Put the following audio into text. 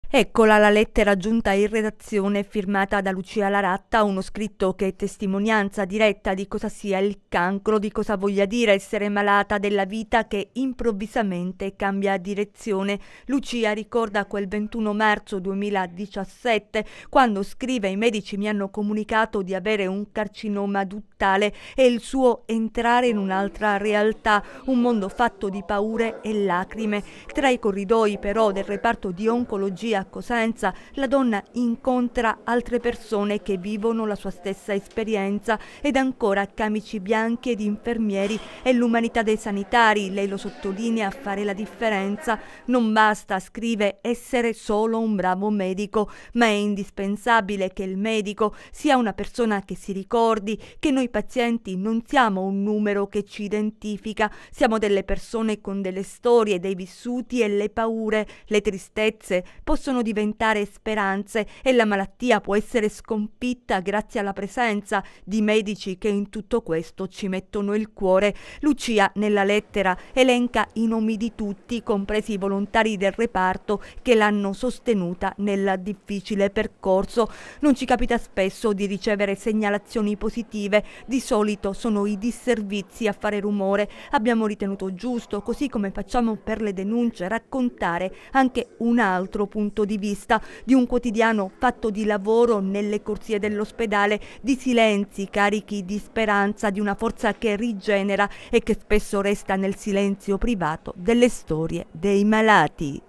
Eccola la lettera giunta in redazione firmata da Lucia Laratta, uno scritto che è testimonianza diretta di cosa sia il cancro, di cosa voglia dire essere malata, della vita che improvvisamente cambia direzione. Lucia ricorda quel 21 marzo 2017 quando scrive: i medici mi hanno comunicato di avere un carcinoma duttale e il suo entrare in un'altra realtà, un mondo fatto di paure e lacrime. Tra i corridoi però del reparto di oncologia a Cosenza, la donna incontra altre persone che vivono la sua stessa esperienza ed ancora camici bianchi ed infermieri e l'umanità dei sanitari, lei lo sottolinea, a fare la differenza. Non basta, scrive, essere solo un bravo medico, ma è indispensabile che il medico sia una persona che si ricordi che noi pazienti non siamo un numero che ci identifica, siamo delle persone con delle storie, dei vissuti e le paure, le tristezze possono diventare speranze e la malattia può essere sconfitta grazie alla presenza di medici che in tutto questo ci mettono il cuore. Lucia nella lettera elenca i nomi di tutti, compresi i volontari del reparto che l'hanno sostenuta nel difficile percorso. Non ci capita spesso di ricevere segnalazioni positive, di solito sono i disservizi a fare rumore. Abbiamo ritenuto giusto, così come facciamo per le denunce, raccontare anche un altro punto di vista di un quotidiano fatto di lavoro nelle corsie dell'ospedale, di silenzi carichi di speranza, di una forza che rigenera e che spesso resta nel silenzio privato delle storie dei malati.